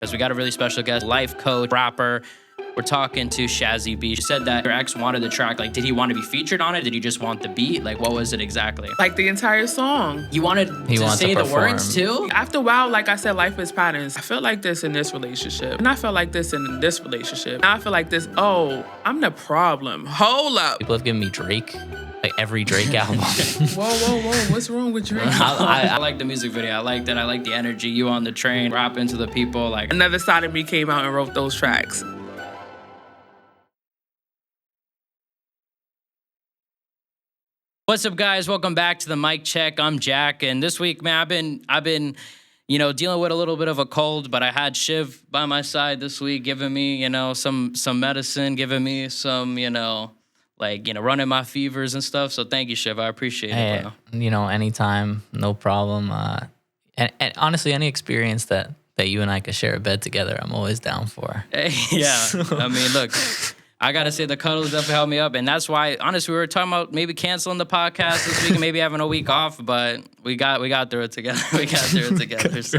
because we got a really special guest, life coach, rapper. We're talking to Shazy B. She said that her ex wanted the track. Like, did he want to be featured on it? Did he just want the beat? Like, what was it exactly? Like the entire song. You wanted to say the words too? After a while, like I said, life is patterns. I felt like this in this relationship. And I felt like this in this relationship. Now I feel like this, I'm the problem. Hold up. People have given me Drake. Like every Drake album. Whoa. What's wrong with Drake? I like the music video. I liked it. I like the energy. You on the train, rapping to the people. Like, another side of me came out and wrote those tracks. What's up, guys? Welcome back to the Mic Check. I'm Jack, and this week, man, I've been, dealing with a little bit of a cold, but I had Chiv by my side this week, giving me, some medicine, giving me some, running my fevers and stuff. So thank you, Chiv. I appreciate it, bro. Anytime, no problem. And honestly, any experience that you and I could share a bed together, I'm always down for. Yeah, I mean, look. I gotta say the cuddles definitely helped me up, and that's why, honestly, we were talking about maybe canceling the podcast this week and maybe having a week off, but we got through it together. So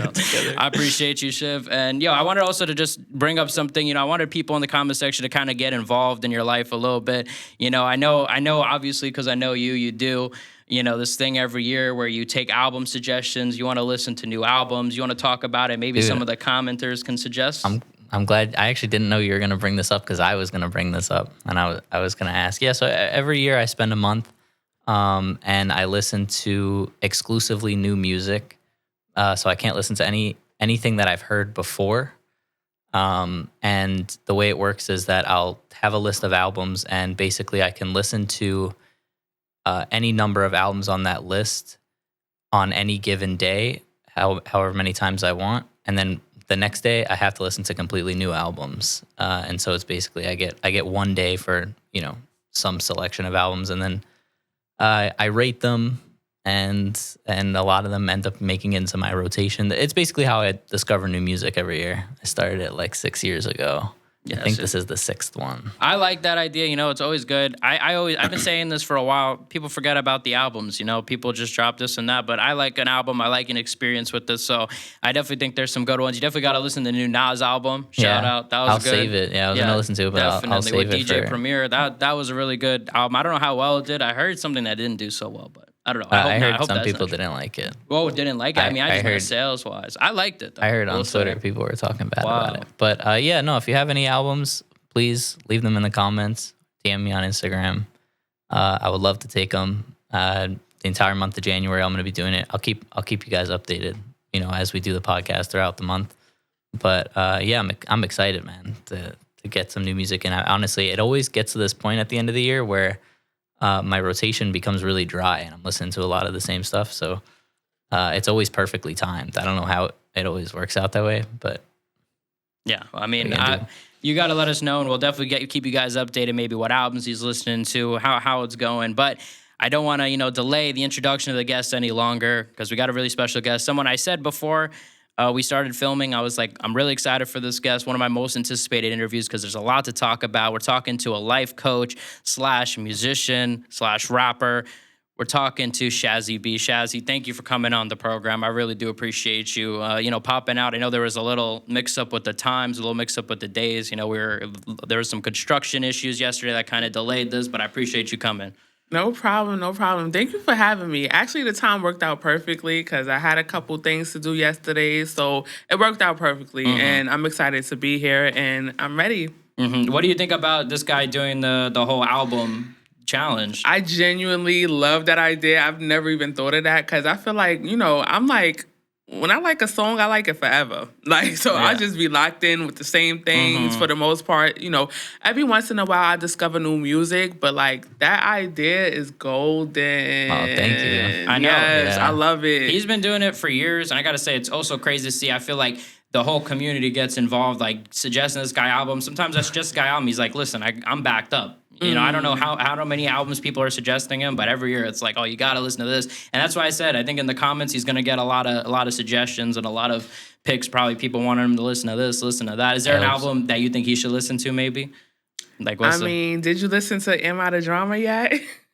I appreciate you, Shiv. And I wanted also to just bring up something. I wanted people in the comment section to kind of get involved in your life a little bit. I know, obviously, because I know you do. This thing every year where you take album suggestions. You want to listen to new albums. You want to talk about it. Maybe some of the commenters can suggest. I'm glad. I actually didn't know you were going to bring this up because I was going to bring this up and I was going to ask. Yeah, so every year I spend a month and I listen to exclusively new music. So I can't listen to anything that I've heard before. And the way it works is that I'll have a list of albums and basically I can listen to any number of albums on that list on any given day, however many times I want. And then the next day, I have to listen to completely new albums, and so it's basically I get one day for some selection of albums, and then I rate them, and a lot of them end up making it into my rotation. It's basically how I discover new music every year. I started it like 6 years ago. I think this is the 6th one. I like that idea. It's always good. I've been saying this for a while. People forget about the albums. People just drop this and that. But I like an album. I like an experience with this. So I definitely think there's some good ones. You definitely got to listen to the new Nas album. Shout out. That was good. I'll save it. Yeah, I was going to listen to it, but I'll save with it DJ Premier. That was a really good album. I don't know how well it did. I heard something that didn't do so well, but I don't know. I heard some people didn't like it. Well, didn't like it? I mean, I just heard sales-wise. I liked it, though. I heard on Twitter people were talking bad about it. But if you have any albums, please leave them in the comments. DM me on Instagram. I would love to take them. The entire month of January, I'm going to be doing it. I'll keep you guys updated, as we do the podcast throughout the month. But I'm excited, man, to get some new music. And honestly, it always gets to this point at the end of the year where my rotation becomes really dry, and I'm listening to a lot of the same stuff. So it's always perfectly timed. I don't know how it always works out that way, but yeah, I mean, you got to let us know, and we'll definitely keep you guys updated, maybe what albums he's listening to, how it's going. But I don't want to, delay the introduction of the guest any longer because we got a really special guest. Someone I said before we started filming, I was like, I'm really excited for this guest. One of my most anticipated interviews because there's a lot to talk about. We're talking to a life coach / musician / rapper. We're talking to Shazy B. Shazy, thank you for coming on the program. I really do appreciate you, popping out. I know there was a little mix-up with the times, a little mix-up with the days. There were some construction issues yesterday that kind of delayed this, but I appreciate you coming. No problem. Thank you for having me. Actually, the time worked out perfectly because I had a couple things to do yesterday, so it worked out perfectly, and I'm excited to be here, and I'm ready. What do you think about this guy doing the whole album challenge? I genuinely love that idea. I've never even thought of that because I feel like, I'm like, when I like a song, I like it forever. I'll just be locked in with the same things for the most part. Every once in a while I discover new music, but that idea is golden. Oh, thank you. I know. Yes, I love it. He's been doing it for years, and I got to say, it's also crazy to see. I feel like the whole community gets involved, suggesting this guy album. Sometimes that's just a guy album. He's like, listen, I'm backed up. I don't know how many albums people are suggesting him, but every year it's like, oh, you got to listen to this. And that's why I said, I think in the comments, he's going to get a lot of suggestions and a lot of picks. Probably people wanting him to listen to this, listen to that. Is there an album that you think he should listen to maybe? Did you listen to Am I the Drama yet?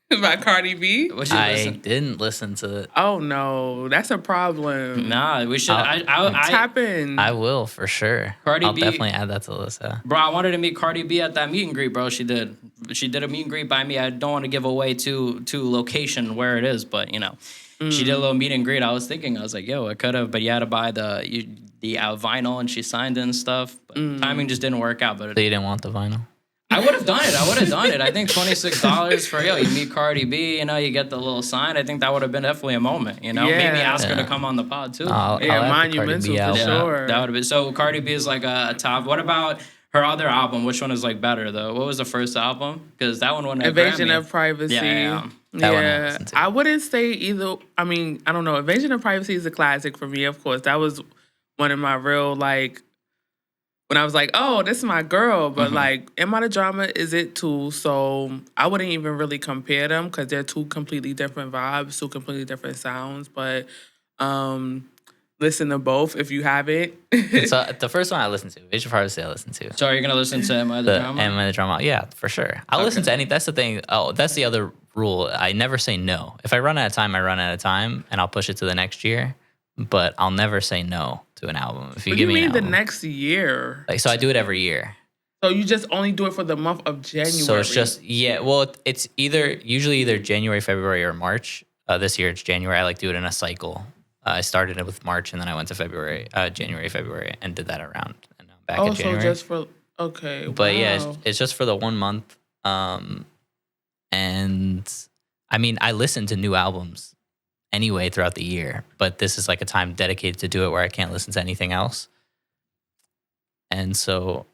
By Cardi B. What you I listen? didn't listen to it. Oh no, that's a problem. Nah, we should. Tap in. I will for sure. Cardi I'll B- definitely add that to the list. Yeah. Bro, I wanted to meet Cardi B at that meet and greet, bro. She did a meet and greet by me. I don't want to give away to location where it is, but she did a little meet and greet. I was like, yo, I could have, but you had to buy the vinyl, and she signed it and stuff. But timing just didn't work out. But So you didn't want the vinyl? I would have done it. I think $26 for you meet Cardi B, you get the little sign. I think that would have been definitely a moment, Maybe ask her to come on the pod too. I'll add the Cardi monumental B for album. sure. That would have been so. Cardi B is like a top. What about her other album? Which one is like better though? What was the first album? Because that one won an Invasion Grammy. of Privacy. Yeah. That one I listened to. I wouldn't say either. I mean, I don't know. Invasion of Privacy is a classic for me, of course. That was one of my real, like, when I was like, oh, this is my girl. But, like, Am I the Drama is it too. So I wouldn't even really compare them because they're two completely different vibes, two completely different sounds. But listen to both if you haven't. So the first one I listened to, Invasion of Privacy, I listened to. So are you gonna listen to Am I the Drama? Am I the Drama? Yeah, for sure. I'll listen to any. That's the thing. Oh, that's the other rule. I never say no. If I run out of time, I run out of time, and I'll push it to the next year. But I'll never say no to an album. If you What give do you me mean an the album. next year? Like, so I do it every year. So you just only do it for the month of January. So it's just well, it's usually either January, February, or March. This year it's January. I like do it in a cycle. I started it with March, and then I went to January, February, and did that around. And now back in January. So just for okay. But yeah, wow. it's just for the 1 month. And I mean, I listen to new albums anyway throughout the year, but this is like a time dedicated to do it where I can't listen to anything else. And so,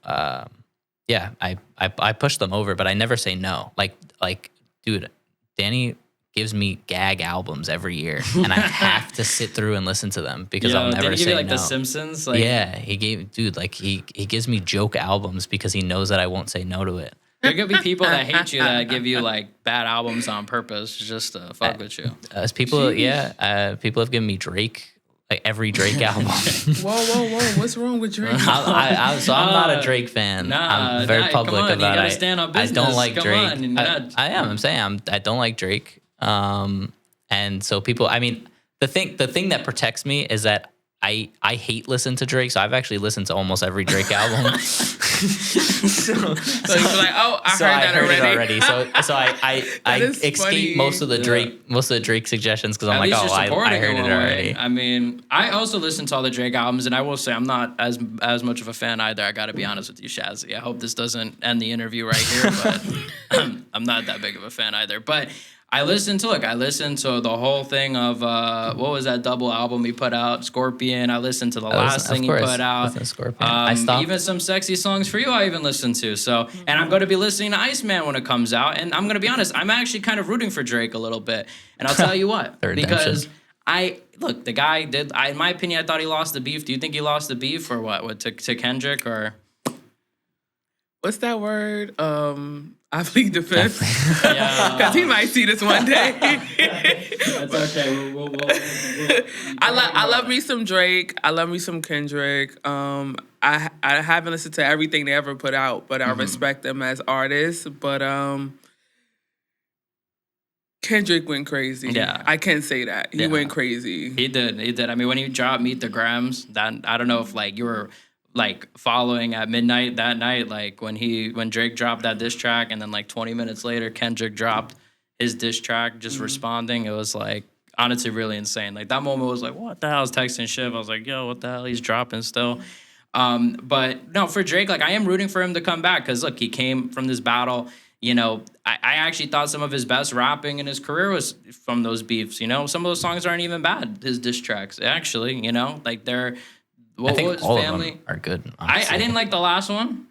yeah, I push them over, but I never say no. Like, dude, Danny gives me gag albums every year, and I have to sit through and listen to them because I'll never did he say give you, like no. The Simpsons? Yeah, he gives me joke albums because he knows that I won't say no to it. There could be people that hate you that give you like bad albums on purpose just to fuck with you. People have given me Drake, like every Drake album. Whoa! What's wrong with Drake? So I'm not a Drake fan. I'm very public come on, about you gotta it. stand on I business. don't like Come Drake. on, I am. I'm saying I don't like Drake. And so people. I mean, the thing that protects me is that I hate listen to Drake, so I've actually listened to almost every Drake album. So you're like, oh, I heard that already. So I escape funny. most of the Drake suggestions because I'm At like, least oh, you're I supporting heard him it in a way. already. I mean, I also listen to all the Drake albums, and I will say I'm not as much of a fan either. I got to be honest with you, Shazzy. I hope this doesn't end the interview right here, but I'm not that big of a fan either. But I listened to the whole thing of what was that double album he put out, Scorpion. I listened to the last thing he put out. Scorpion. I stopped. Even some Sexy Songs for You I even listened to. So, and I'm going to be listening to Iceman when it comes out. And I'm going to be honest, I'm actually kind of rooting for Drake a little bit. And I'll tell you what, because the guy did. In my opinion, I thought he lost the beef. Do you think he lost the beef or what to Kendrick or? What's that word? I plead the fifth. Yeah. Because he might see this one day. That's okay. We'll I love me some Drake. I love me some Kendrick. I haven't listened to everything they ever put out, but I respect them as artists. But Kendrick went crazy. Yeah. I can't say that. He went crazy. He did. I mean, when he dropped Meet the Grams, that I don't know if like you were like following at midnight that night, like when Drake dropped that diss track, and then like 20 minutes later Kendrick dropped his diss track, just responding. It was like honestly really insane. Like that moment was like, what the hell? I was texting Shiv. I was like, yo, what the hell? He's dropping still. But no, for Drake, like I am rooting for him to come back because look, he came from this battle. I actually thought some of his best rapping in his career was from those beefs. Some of those songs aren't even bad. His diss tracks, actually, like they're. I think all of them are good. I didn't like the last one,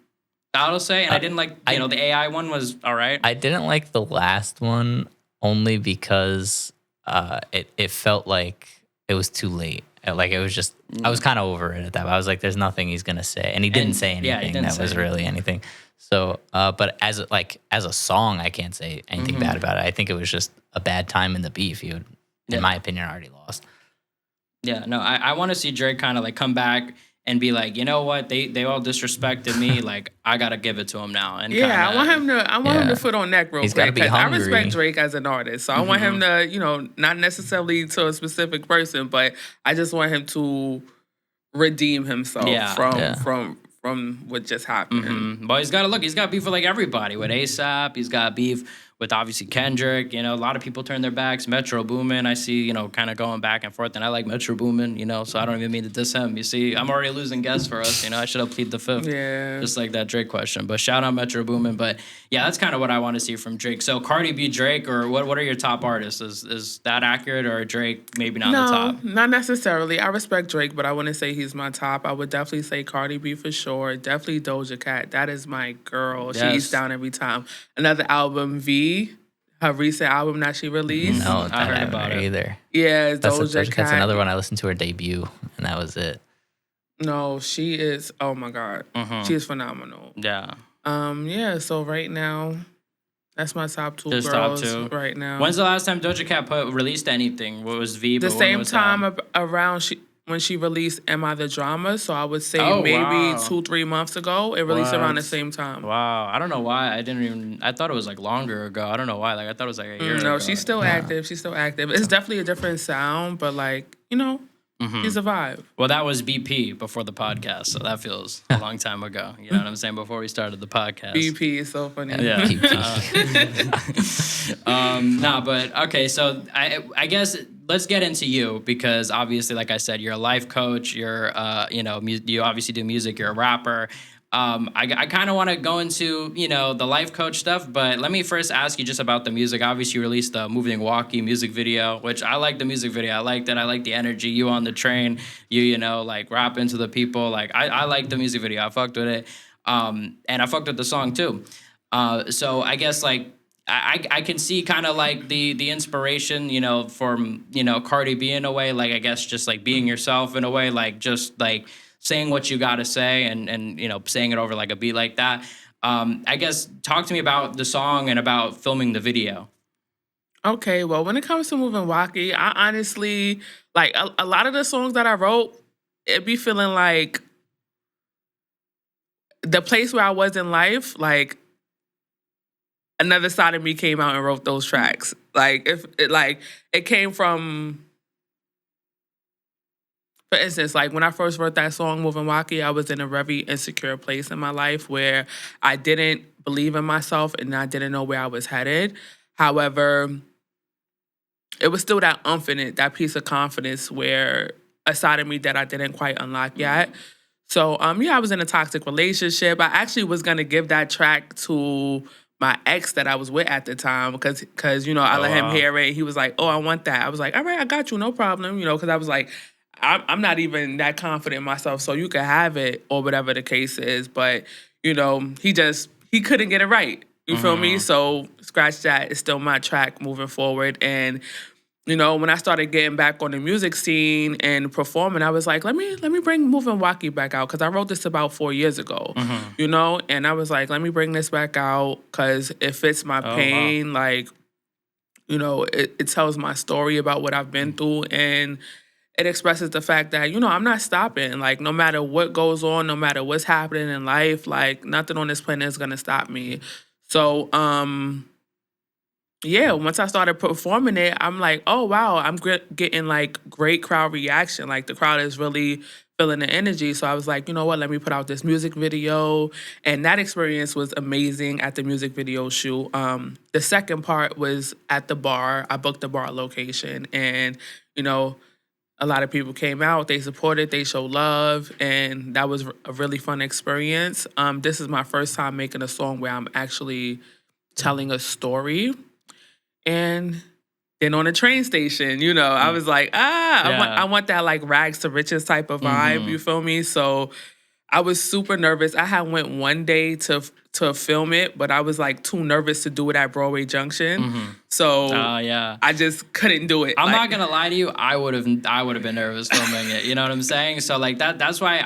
I'll say, and I didn't like the AI one was all right. I didn't like the last one only because it felt like it was too late. Like it was just I was kind of over it at that. I was like, there's nothing he's gonna say, and he didn't say anything that was really anything. So, but as a song, I can't say anything bad about it. I think it was just a bad time in the beef. He would, in my opinion, already lost. Yeah, no, I want to see Drake kind of like come back and be like, you know what, they all disrespected me. Like, I gotta give it to him now. And yeah, kinda, I want him to foot on neck real He's gotta quick be because I hungry. respect Drake as an artist. So I want him to, you know, not necessarily to a specific person, but I just want him to redeem himself from what just happened. But he's got to look. He's got beef with like everybody. With ASAP, he's got beef with obviously Kendrick. You know, a lot of people turn their backs. Metro Boomin, I see. You know, kind of going back and forth. And I like Metro Boomin. You know, so I don't even mean to diss him. You see, I'm already losing guests for us. You know, I should have pleaded the fifth. Yeah, just like that Drake question. But shout out Metro Boomin. But yeah, that's kind of what I want to see from Drake. So Cardi B, Drake, or what are your top artists? Is that accurate, or Drake maybe not the top? not necessarily. I respect Drake, but I wouldn't say he's my top. I would definitely say Cardi B for sure. Definitely Doja Cat. That is my girl. Yes. She's down every time. Another album, V. Her recent album that she released. No, I heard I haven't about heard it. either. Yeah, That's Doja Cat. Cat's another one. I listened to her debut, and that was it. No, she is. Oh my God, she is phenomenal. Yeah. Yeah. So right now, that's my top two Just girls top two. right now. When's the last time Doja Cat released anything? What was V? The but when same was time that? around when she released "Am I the Drama?" So I would say Oh, maybe wow. 2-3 months ago. It released around the What? same time. Wow, I don't know why I thought it was like longer ago. I don't know why. Like I thought it was like a year ago. No, she's still active. She's still active. It's definitely a different sound, but like, you know, she's a vibe. Well, that was BP before the podcast, so that feels a long time ago. You know what I'm saying? Before we started the podcast. BP is so funny. Yeah. But okay. So I guess let's get into you because obviously, like I said, you're a life coach. You're, you obviously do music. You're a rapper. I kind of want to go into, the life coach stuff, but let me first ask you just about the music. Obviously, you released the Moving Walkie music video, which I like the music video. I liked it. I like the energy. You on the train, like rap into the people. Like, I like the music video. I fucked with it. And I fucked with the song too. So I guess like, I can see kind of like the inspiration, from, Cardi B in a way, like, I guess just like being yourself in a way, like just like saying what you got to say and, saying it over like a beat like that. I guess talk to me about the song and about filming the video. Okay, well, when it comes to Moving Walkie, I honestly, like a lot of the songs that I wrote, it be feeling like the place where I was in life, like another side of me came out and wrote those tracks. Like it came from, for instance, like when I first wrote that song, Moving Walkie, I was in a very insecure place in my life where I didn't believe in myself and I didn't know where I was headed. However, it was still that that piece of confidence where a side of me that I didn't quite unlock yet. So, I was in a toxic relationship. I actually was going to give that track to my ex that I was with at the time because I let him hear it. He was like, oh, I want that. I was like, all right, I got you, no problem. Because I was like, I'm not even that confident in myself, so you can have it or whatever the case is. But, he couldn't get it right. You feel me? So scratch that. It's still my track moving forward. And, when I started getting back on the music scene and performing, I was like, let me bring Moving Walkie back out because I wrote this about 4 years ago, and I was like, let me bring this back out because it fits my pain. Wow. Like, it tells my story about what I've been through and it expresses the fact that, I'm not stopping. Like, no matter what goes on, no matter what's happening in life, like, nothing on this planet is going to stop me. So, once I started performing it, I'm like, oh, wow, I'm getting, like, great crowd reaction. Like, the crowd is really feeling the energy. So I was like, you know what, let me put out this music video. And that experience was amazing at the music video shoot. The second part was at the bar. I booked the bar location. And, a lot of people came out, they supported, they showed love, and that was a really fun experience. This is my first time making a song where I'm actually telling a story. And then on the train station, I was like, I want that like rags to riches type of vibe, you feel me? So I was super nervous. I had went one day to to film it, but I was like too nervous to do it at Broadway Junction. So yeah. I just couldn't do it. I'm not gonna lie to you. I would have been nervous filming it. You know what I'm saying? So like that's why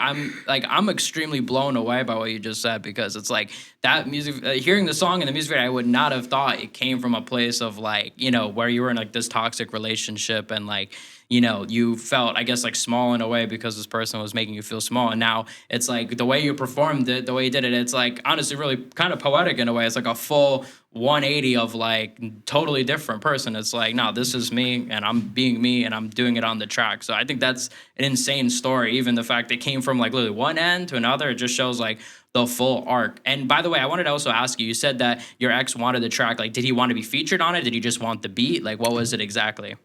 I'm extremely blown away by what you just said, because it's like that music, hearing the song and the music video, I would not have thought it came from a place of like, you know, where you were in like this toxic relationship and like, you know, you felt, I guess, like small in a way because this person was making you feel small. And now it's like the way you performed it, the way you did it, it's like honestly really kind of poetic in a way. It's like a full 180 of like totally different person. It's like, no, this is me and I'm being me and I'm doing it on the track. So I think that's an insane story. Even the fact that it came from like literally one end to another, it just shows like the full arc. And by the way, I wanted to also ask you, you said that your ex wanted the track. Like, did he want to be featured on it? Did he just want the beat? Like, what was it exactly?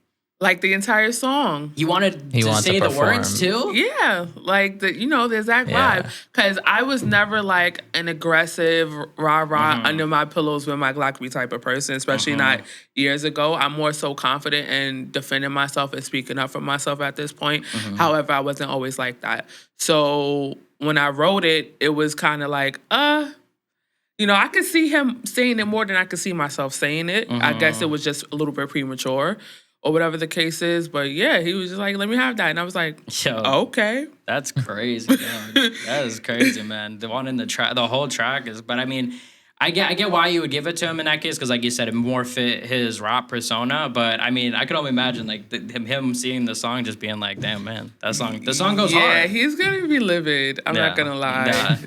Like the entire song. He wanted to say the words too? Yeah, like the exact vibe. Because I was never like an aggressive rah-rah under my pillows with my Glock type of person, especially not years ago. I'm more so confident in defending myself and speaking up for myself at this point. However, I wasn't always like that. So when I wrote it, it was kind of like, you know, I could see him saying it more than I could see myself saying it. I guess it was just a little bit premature, or whatever the case is. But yeah, he was just like, let me have that. And I was like, okay. That's crazy. That is crazy, man. The one in the whole track is, but I mean, I get why you would give it to him in that case, because like you said, it more fit his rap persona. But I mean, I could only imagine like him seeing the song, just being like, "Damn, man, the song goes hard." Yeah, he's gonna be livid. I'm not gonna lie.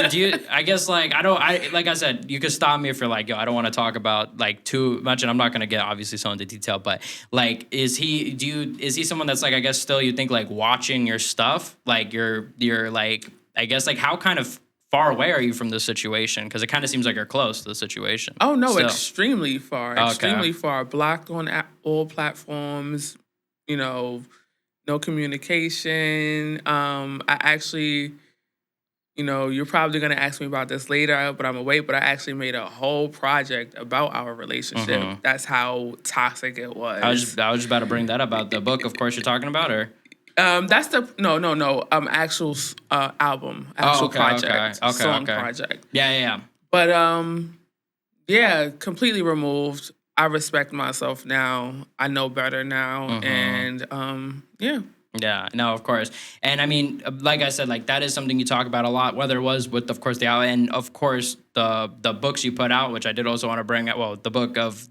Do you? I guess like like I said, you could stop me if you're like, "Yo, I don't want to talk about like too much," and I'm not gonna get obviously so into detail. But like, is he someone that's like, I guess still you think like watching your stuff, like you're like, I guess like how kind of far away are you from this situation? Because it kind of seems like you're close to the situation. Oh, no, still. Extremely far. Okay. Extremely far. Blocked on all platforms, you know, no communication. I actually, you know, you're probably going to ask me about this later, but I'm going to wait. But I actually made a whole project about our relationship. That's how toxic it was. I was just about to bring that up, about the book, of course, you're talking about, or? That's the actual album, project, song project. Yeah. But yeah, completely removed. I respect myself now. I know better now, and yeah. Yeah, no, of course. And I mean, like I said, like that is something you talk about a lot, whether it was with, of course, the album and of course the books you put out, which I did also want to bring up. Well, the book of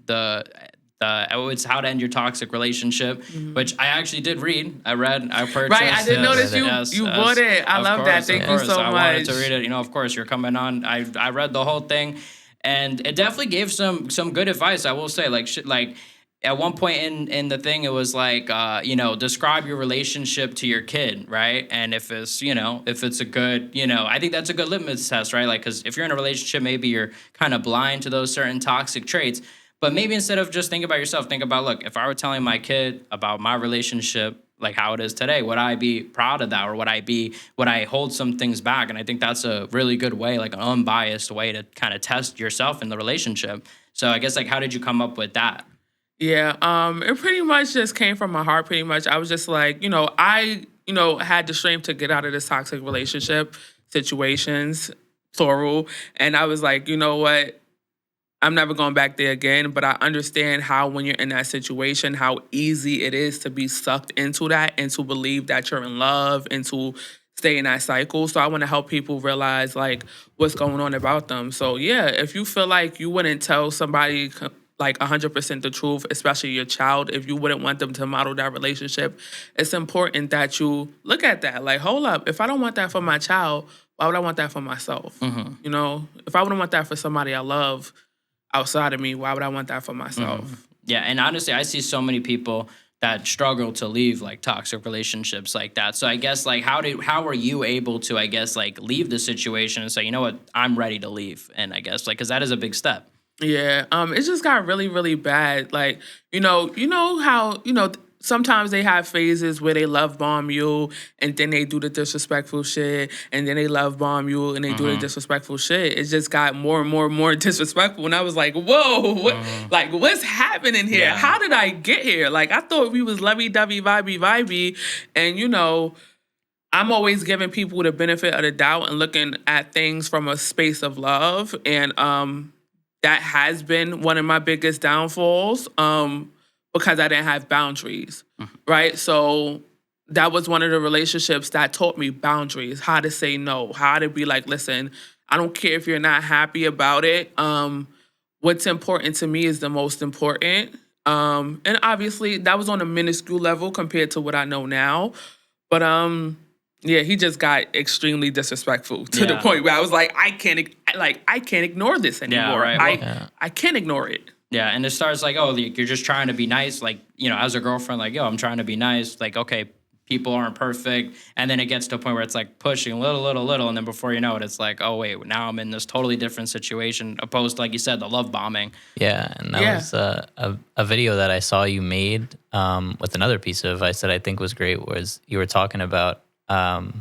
it's How to End Your Toxic Relationship, which I actually did read. I purchased. Right, I did notice you bought it. I love that. Thank you so much. I wanted to read it. You know, of course, you're coming on. I read the whole thing, and it definitely gave some good advice. I will say, like at one point in the thing, it was like, you know, describe your relationship to your kid, right? And if it's a good, you know, I think that's a good litmus test, right? Like, because if you're in a relationship, maybe you're kind of blind to those certain toxic traits. But maybe instead of just thinking about yourself, think about, look, if I were telling my kid about my relationship, like how it is today, would I be proud of that, or would I hold some things back? And I think that's a really good way, like an unbiased way to kind of test yourself in the relationship. So I guess like, how did you come up with that? Yeah, it pretty much just came from my heart. Pretty much, I was just like, you know, I had the strength to get out of this toxic relationship situations, plural, and I was like, you know what? I'm never going back there again, but I understand how when you're in that situation, how easy it is to be sucked into that and to believe that you're in love and to stay in that cycle. So I want to help people realize like what's going on about them. So yeah, if you feel like you wouldn't tell somebody like 100% the truth, especially your child, if you wouldn't want them to model that relationship, it's important that you look at that. Like, hold up, if I don't want that for my child, why would I want that for myself? You know, if I wouldn't want that for somebody I love outside of me, why would I want that for myself? Yeah, and honestly, I see so many people that struggle to leave like toxic relationships like that. So I guess like how were you able to, I guess, like leave the situation and say, you know what, I'm ready to leave? And I guess like, because that is a big step. Yeah, it just got really, really bad. Like, you know how, sometimes they have phases where they love bomb you and then they do the disrespectful shit, and then they love bomb you and they do the disrespectful shit. It just got more and more and more disrespectful. And I was like, whoa, like what's happening here? Yeah. How did I get here? Like, I thought we was lovey-dovey, vibey, and I'm always giving people the benefit of the doubt and looking at things from a space of love. And that has been one of my biggest downfalls because I didn't have boundaries, right? So that was one of the relationships that taught me boundaries, how to say no, how to be like, listen, I don't care if you're not happy about it. What's important to me is the most important. And obviously that was on a minuscule level compared to what I know now. But yeah, he just got extremely disrespectful to the point where I was like, I can't ignore this anymore. right. Well, I can't ignore it. Yeah, and it starts like, oh, you're just trying to be nice. Like, as a girlfriend, like, yo, I'm trying to be nice. Like, okay, people aren't perfect. And then it gets to a point where it's like pushing little. And then before you know it, it's like, oh, wait, now I'm in this totally different situation opposed to, like you said, the love bombing. Yeah, and that was a video that I saw you made with another piece of advice that I think was great was you were talking about love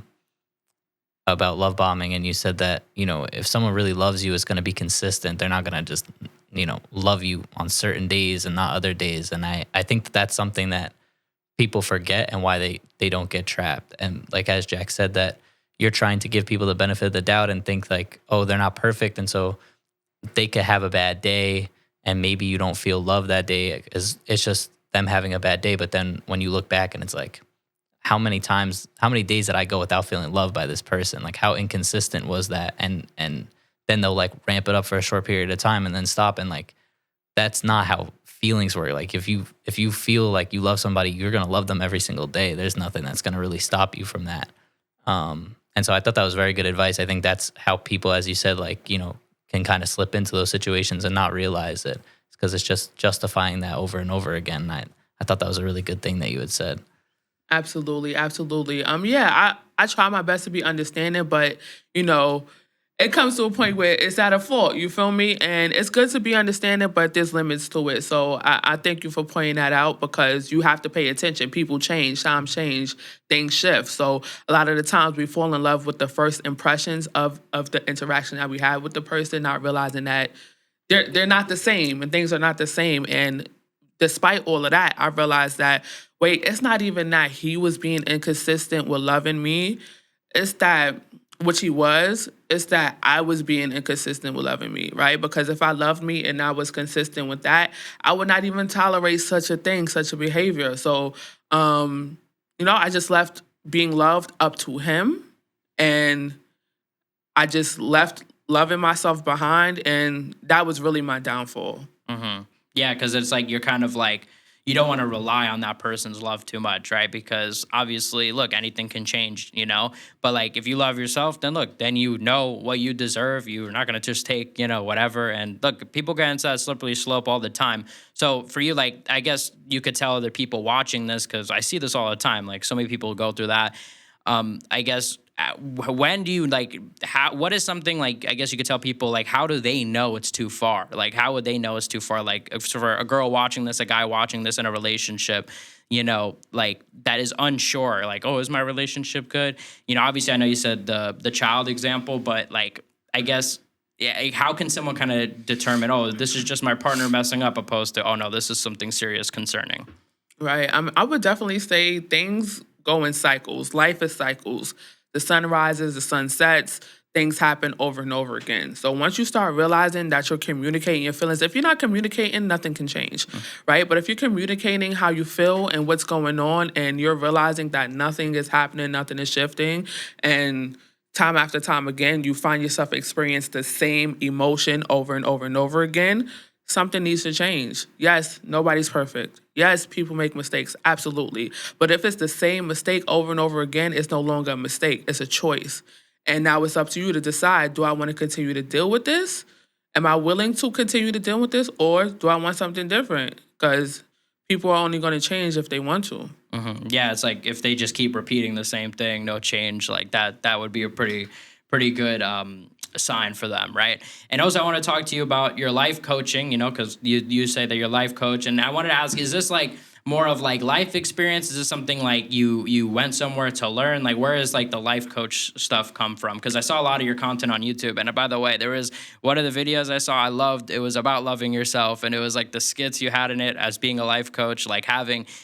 bombing, and you said that, if someone really loves you, it's going to be consistent. They're not going to just, love you on certain days and not other days. And I think that that's something that people forget and why they don't get trapped. And like, as Jack said, that you're trying to give people the benefit of the doubt and think like, oh, they're not perfect. And so they could have a bad day and maybe you don't feel love that day. It's just them having a bad day. But then when you look back and it's like, how many days did I go without feeling loved by this person? Like, how inconsistent was that? And then they'll like ramp it up for a short period of time and then stop. And like, that's not how feelings work. Like, if you feel like you love somebody, you're going to love them every single day. There's nothing that's going to really stop you from that. And so I thought that was very good advice. I think that's how people, as you said, like, can kind of slip into those situations and not realize it. It's because it's just justifying that over and over again. I thought that was a really good thing that you had said. Absolutely. Yeah, I try my best to be understanding, but it comes to a point where it's at a fault. You feel me? And it's good to be understanding, but there's limits to it. So I thank you for pointing that out because you have to pay attention. People change, times change, things shift. So a lot of the times we fall in love with the first impressions of the interaction that we had with the person, not realizing that they're not the same and things are not the same. And despite all of that, I realized that, wait, it's not even that he was being inconsistent with loving me. It's that, which he was, it's that I was being inconsistent with loving me, right? Because if I loved me and I was consistent with that, I would not even tolerate such a thing, such a behavior. So, I just left being loved up to him and I just left loving myself behind. And that was really my downfall. Mm-hmm. Yeah, because it's like you're kind of like, you don't want to rely on that person's love too much, right? Because obviously, look, anything can change, But like, if you love yourself, then look, then you know what you deserve. You're not going to just take, whatever. And look, people get into that slippery slope all the time. So for you, like, I guess you could tell other people watching this, because I see this all the time. Like, so many people go through that. I guess, when do you what is something like, I guess you could tell people, like, how do they know it's too far? Like, how would they know it's too far? Like, if for a girl watching this, a guy watching this in a relationship, like, that is unsure, like, oh, is my relationship good? Obviously I know you said the child example, but like, I guess, yeah, how can someone kind of determine, oh, this is just my partner messing up, opposed to, oh no, this is something serious concerning? Right. I would definitely say things go in cycles. Life is cycles. The sun rises, the sun sets, things happen over and over again. So once you start realizing that you're communicating your feelings, if you're not communicating, nothing can change, right? But if you're communicating how you feel and what's going on, and you're realizing that nothing is happening, nothing is shifting, and time after time again, you find yourself experience the same emotion over and over and over again, something needs to change. Yes, nobody's perfect. Yes, people make mistakes, absolutely. But if it's the same mistake over and over again, it's no longer a mistake, it's a choice. And now it's up to you to decide, do I want to continue to deal with this? Am I willing to continue to deal with this? Or do I want something different? Because people are only going to change if they want to. Mm-hmm. Yeah, it's like if they just keep repeating the same thing, no change, like that would be a pretty good sign for them, right? And also, I want to talk to you about your life coaching, because you say that you're a life coach, and I wanted to ask, is this like more of like life experience? Is this something like you went somewhere to learn? Like, where is like the life coach stuff come from? Because I saw a lot of your content on YouTube. And by the way, there was one of the videos I saw I loved. It was about loving yourself, and it was like the skits you had in it as being a life coach, like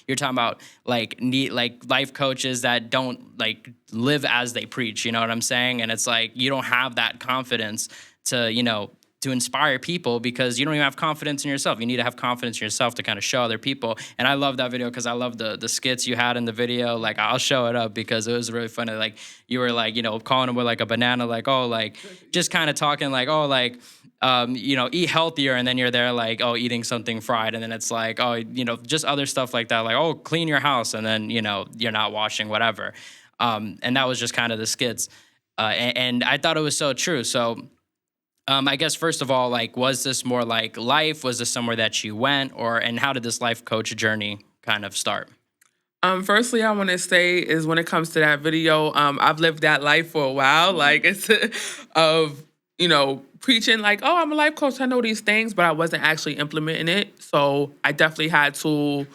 you're talking about like life coaches that don't like live as they preach. You know what I'm saying? And it's like you don't have that confidence to inspire people because you don't even have confidence in yourself. You need to have confidence in yourself to kind of show other people. And I love that video because I love the skits you had in the video. Like, I'll show it up because it was really funny. Like, you were like, calling him with like a banana, like, oh, like just kind of talking like, oh, like, eat healthier. And then you're there like, oh, eating something fried. And then it's like, oh, just other stuff like that. Like, oh, clean your house. And then, you're not washing whatever. And that was just kind of the skits. And I thought it was so true. So, I guess first of all, like, was this more like life? Was this somewhere that you went, and how did this life coach journey kind of start? Firstly, I want to say is when it comes to that video, I've lived that life for a while. Like, it's of preaching like, oh, I'm a life coach, I know these things, but I wasn't actually implementing it. So I definitely had to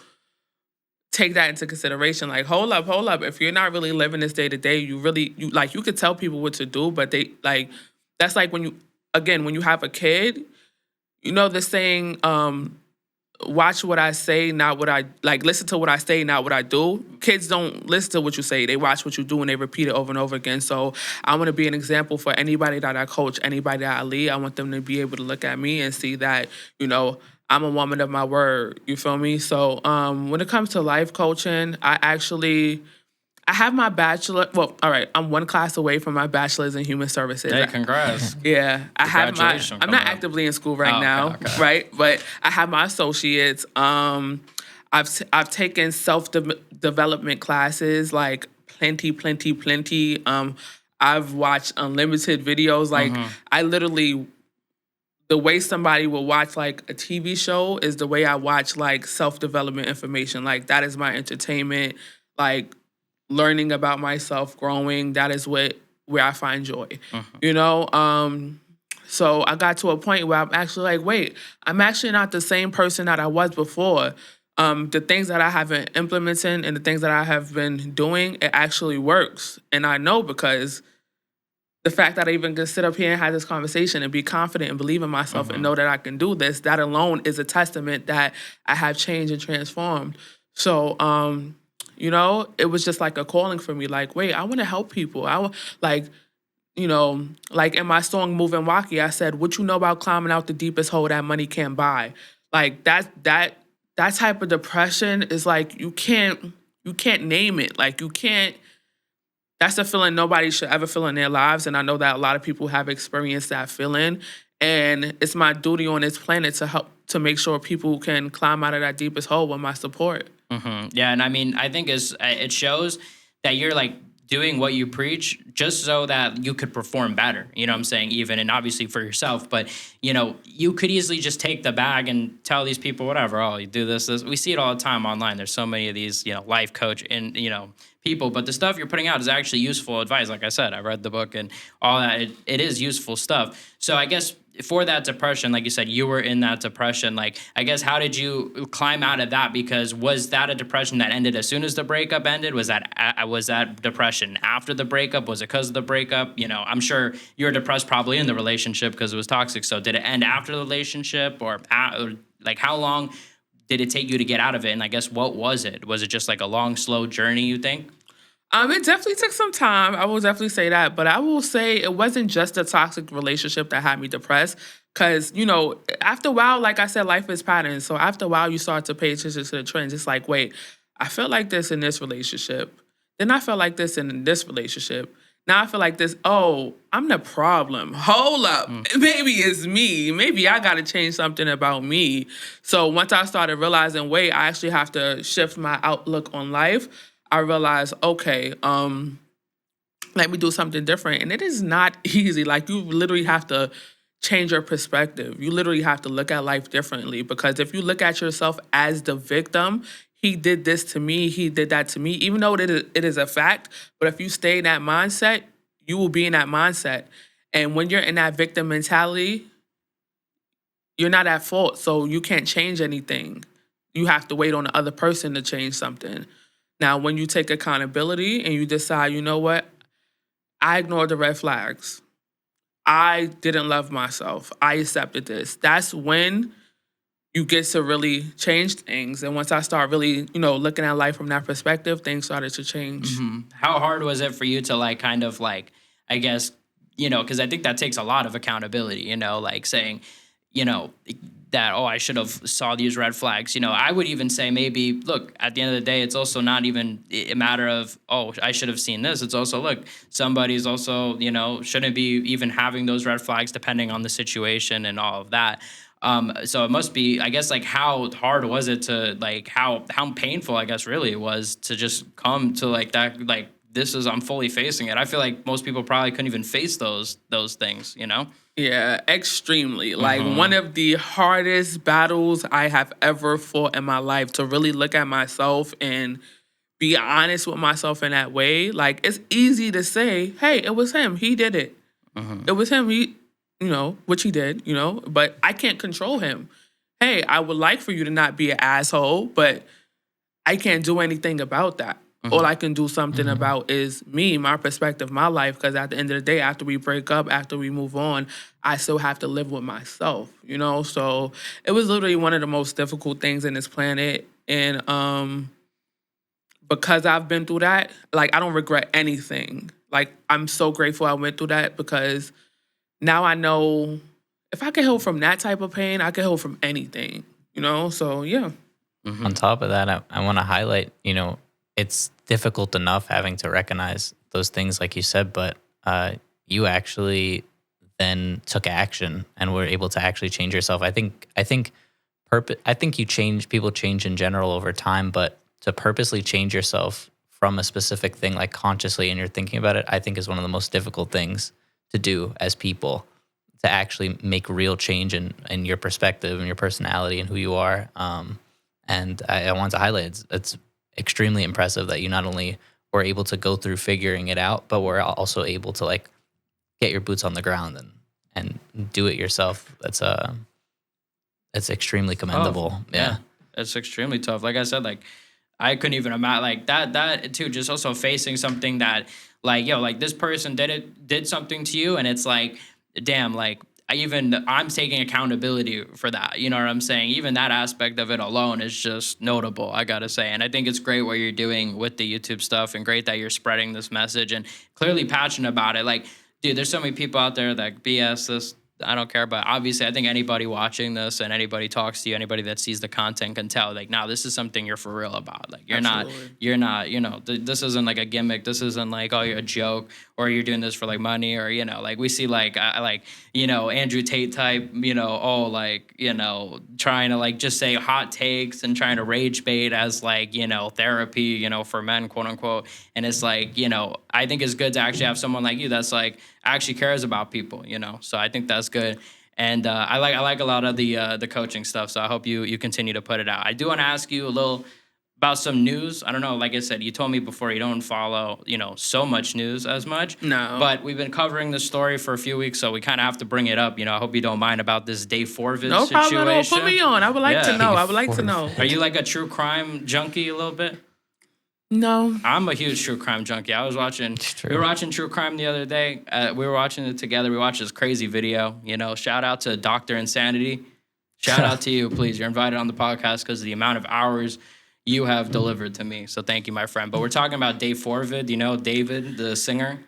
take that into consideration. Like, hold up. If you're not really living this day to day, you could tell people what to do, but they like that's like when you have a kid, the saying, watch what I say, not what I like, listen to what I say, not what I do. Kids don't listen to what you say. They watch what you do and they repeat it over and over again. So I want to be an example for anybody that I coach, anybody that I lead. I want them to be able to look at me and see that, I'm a woman of my word. You feel me? So when it comes to life coaching, I have my bachelor. Well, all right. I'm one class away from my bachelor's in human services. Hey, congrats. Yeah, I'm not actively in school right now, okay. right? But I have my associates. I've taken self-development classes, like plenty. I've watched unlimited videos. Like, I literally, the way somebody will watch like a TV show is the way I watch like self-development information. Like, that is my entertainment. Like, learning about myself, growing, that is where I find joy, So I got to a point where I'm actually like, wait, I'm actually not the same person that I was before. The things that I have been implementing and the things that I have been doing, it actually works. And I know because the fact that I even can sit up here and have this conversation and be confident and believe in myself and know that I can do this, that alone is a testament that I have changed and transformed. So, it was just like a calling for me. Like, wait, I want to help people. Like in my song "Moving Walkie," I said, "What you know about climbing out the deepest hole that money can't buy?" Like that type of depression is like you can't name it. Like you can't. That's a feeling nobody should ever feel in their lives, and I know that a lot of people have experienced that feeling. And it's my duty on this planet to help to make sure people can climb out of that deepest hole with my support. Yeah, and I mean, I think it shows that you're like doing what you preach just so that you could perform better. You know what I'm saying? Even, and obviously for yourself, but you could easily just take the bag and tell these people whatever. Oh, you do this. We see it all the time online. There's so many of these life coach and people, but the stuff you're putting out is actually useful advice. Like I said, I read the book and all that. It is useful stuff. So I guess for that depression, like you said, you were in that depression. Like, I guess, how did you climb out of that? Because was that a depression that ended as soon as the breakup ended? Was that depression after the breakup? Was it because of the breakup? I'm sure you were depressed probably in the relationship because it was toxic. So did it end after the relationship, or like how long did it take you to get out of it? And I guess, what was it? Was it just like a long, slow journey, you think? It definitely took some time. I will definitely say that. But I will say it wasn't just a toxic relationship that had me depressed. Because, after a while, like I said, life is patterns. So after a while, you start to pay attention to the trends. It's like, wait, I felt like this in this relationship. Then I felt like this in this relationship. Now I feel like this, oh, I'm the problem. Hold up. Maybe it's me. Maybe I got to change something about me. So once I started realizing, wait, I actually have to shift my outlook on life, I realized, okay, let me do something different. And it is not easy. Like, you literally have to change your perspective. You literally have to look at life differently, because if you look at yourself as the victim, he did this to me, he did that to me, even though it is a fact, but if you stay in that mindset, you will be in that mindset. And when you're in that victim mentality, you're not at fault, so you can't change anything. you have to wait on the other person to change something. Now, when you take accountability and you decide, you know what, I ignored the red flags. I didn't love myself. I accepted this. That's when you get to really change things. And once I start really, looking at life from that perspective, things started to change. How hard was it for you to like kind of like, I guess, because I think that takes a lot of accountability, like saying, that, oh, I should have saw these red flags. I would even say maybe, look, at the end of the day, it's also not even a matter of, oh, I should have seen this. It's also, look, somebody's also, shouldn't be even having those red flags depending on the situation and all of that. So it must be, I guess, like how hard was it to like, how painful, I guess, really it was to just come to like that, like, I'm fully facing it. I feel like most people probably couldn't even face those things, Yeah, extremely. Like one of the hardest battles I have ever fought in my life, to really look at myself and be honest with myself in that way. Like, it's easy to say, hey, it was him. He did it. It was him. He, which he did, but I can't control him. Hey, I would like for you to not be an asshole, but I can't do anything about that. All I can do something about is me, my perspective, my life, because at the end of the day, after we break up, after we move on, I still have to live with myself, So it was literally one of the most difficult things in this planet. And because I've been through that, like, I don't regret anything. Like, I'm so grateful I went through that, because now I know if I can heal from that type of pain, I can heal from anything, So, yeah. On top of that, I want to highlight, it's difficult enough having to recognize those things, like you said, but you actually then took action and were able to actually change yourself. I think people change in general over time, but to purposely change yourself from a specific thing, like consciously, and you're thinking about it, I think is one of the most difficult things to do as people, to actually make real change in your perspective and your personality and who you are. And I want to highlight it's extremely impressive that you not only were able to go through figuring it out, but were also able to like get your boots on the ground and do it yourself. That's extremely commendable. Yeah. It's extremely tough. Like I said, like I couldn't even imagine like that too, just also facing something that like, like this person did something to you. And it's like, damn, like I'm taking accountability for that. You know what I'm saying? Even that aspect of it alone is just notable, I gotta say. And I think it's great what you're doing with the YouTube stuff, and great that you're spreading this message and clearly passionate about it. Like, dude, there's so many people out there that BS this. I don't care, but obviously I think anybody watching this and anybody talks to you, anybody that sees the content can tell, like, now this is something you're for real about. Like, you're not, this isn't like a gimmick. This isn't like, oh, you're a joke, or you're doing this for like money, or, like we see like Andrew Tate type, trying to like just say hot takes and trying to rage bait as like, therapy, for men, quote unquote. And it's like, I think it's good to actually have someone like you that's like actually cares about people, so I think that's good. And I like a lot of the coaching stuff, so I hope you continue to put it out. I do want to ask you a little about some news. I don't know, like I said, you told me before you don't follow, so much news as much. No. But we've been covering the story for a few weeks, so we kind of have to bring it up. I hope you don't mind about this Dave Forvid situation. No problem at all. Put me on. I would like to know. Are you like a true crime junkie a little bit? No. I'm a huge true crime junkie. We were watching true crime the other day. We were watching it together. We watched this crazy video. Shout out to Dr. Insanity. Shout out to you, please. You're invited on the podcast because of the amount of hours you have delivered to me. So thank you, my friend. But we're talking about Dave Forvid. David, the singer?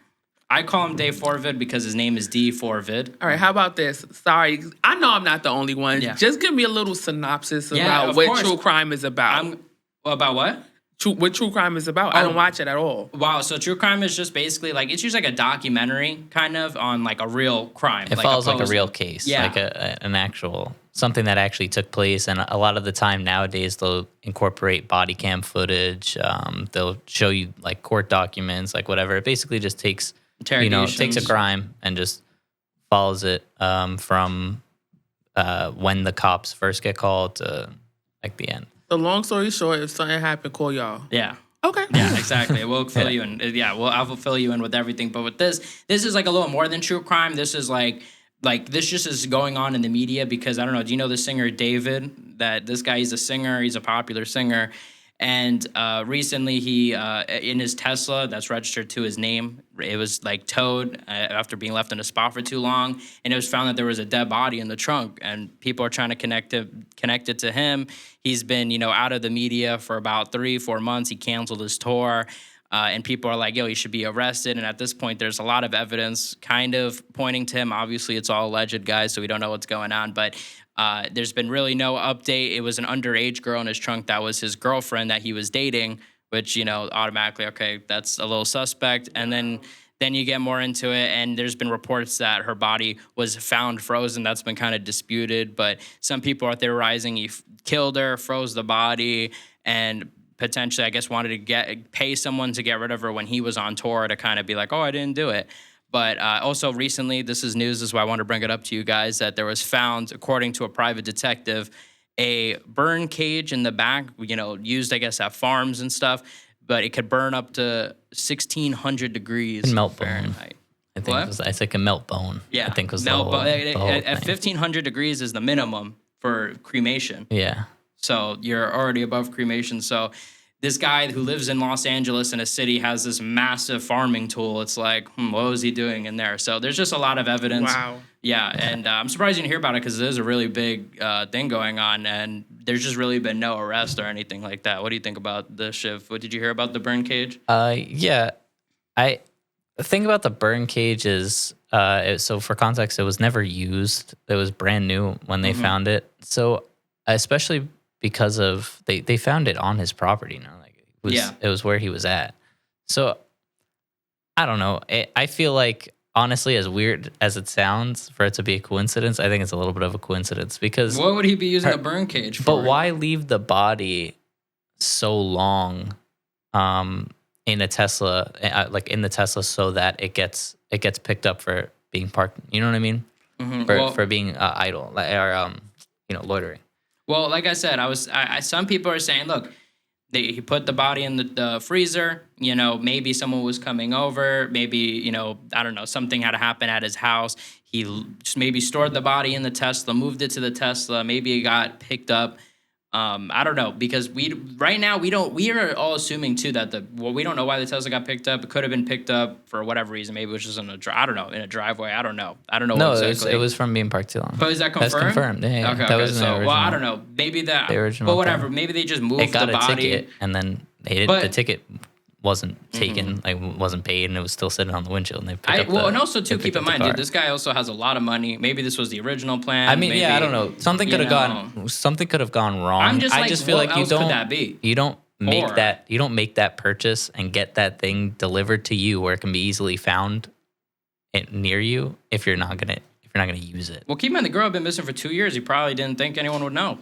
I call him Dave Forvid because his name is D. Forvid. All right, how about this? Sorry, I know I'm not the only one. Yeah. Just give me a little synopsis about what true crime is about. About what? What true crime is about. I don't watch it at all. Wow, so true crime is just basically like, it's usually like a documentary kind of on like a real crime. It follows like a real case, like an actual, something that actually took place. And a lot of the time nowadays they'll incorporate body cam footage. They'll show you like court documents, like whatever. It basically just takes, takes a crime and just follows it from when the cops first get called to like the end. The long story short, if something happened, call y'all. Yeah. Okay. Yeah, exactly. We'll fill you in. Yeah, I'll fill you in with everything. But with this is like a little more than true crime. This is like like this just is going on in the media because I don't know. Do you know the singer David? That this guy, he's a singer. He's a popular singer. And recently, he in his Tesla that's registered to his name, it was like towed after being left in a spot for too long, and it was found that there was a dead body in the trunk. And people are trying to connect it to him. He's been, out of the media for about 3-4 months. He canceled his tour, and people are like, "Yo, he should be arrested." And at this point, there's a lot of evidence kind of pointing to him. Obviously, it's all alleged, guys, so we don't know what's going on, but. There's been really no update. It was an underage girl in his trunk that was his girlfriend that he was dating, which, automatically, okay, that's a little suspect. And then you get more into it, and there's been reports that her body was found frozen. That's been kind of disputed, but some people are theorizing he killed her, froze the body, and potentially, I guess, wanted to pay someone to get rid of her when he was on tour to kind of be like, oh, I didn't do it. But also recently, this is news, this is why I want to bring it up to you guys, that there was found, according to a private detective, a burn cage in the back, used, I guess, at farms and stuff, but it could burn up to 1,600 degrees And melt Fahrenheit. I think it's like a melt bone. Yeah, I think was melt the whole, bone. the whole At thing. 1,500 degrees is the minimum for cremation. Yeah. So you're already above cremation. So this guy who lives in Los Angeles in a city has this massive farming tool. It's like, what was he doing in there? So there's just a lot of evidence. Wow. Yeah, and I'm surprised you didn't hear about it because there's a really big thing going on, and there's just really been no arrest or anything like that. What do you think about this, Shiv? What did you hear about the burn cage? Yeah. The thing about the burn cage is, so for context, it was never used. It was brand new when they found it. So especially because of they found it on his property. Like it was where he was at. So I don't know. I feel like honestly, as weird as it sounds for it to be a coincidence, I think it's a little bit of a coincidence because what would he be using a burn cage for? But why leave the body so long in a Tesla, like in the Tesla, so that it gets picked up for being parked? You know what I mean? For being idle or loitering. Well, like I said, some people are saying, look, he put the body in the freezer. Maybe someone was coming over. Maybe, I don't know, something had to happen at his house. He just maybe stored the body in the Tesla, moved it to the Tesla. Maybe it got picked up. I don't know, because we are all assuming too that we don't know why the Tesla got picked up. It could have been picked up for whatever reason. Maybe it was just in a driveway. I don't know. No, exactly. it was from being parked too long. But is that confirmed? That's confirmed. Yeah. Okay. That was So, the original. well, I don't know. Maybe that. The original But whatever. thing. Maybe they just moved It got the body. a ticket, and then the ticket wasn't taken, wasn't paid, and it was still sitting on the windshield. And they picked up and also too, keep in mind, car. dude, this guy also has a lot of money. Maybe this was the original plan. I mean, maybe, I don't know. Something could have gone wrong. I'm just I like, just feel what like you else could don't. that be? You don't make Or- that. You don't make that purchase and get that thing delivered to you where it can be easily found near you if you're not gonna use it. Well, keep in mind, the girl had been missing for 2 years. He probably didn't think anyone would know.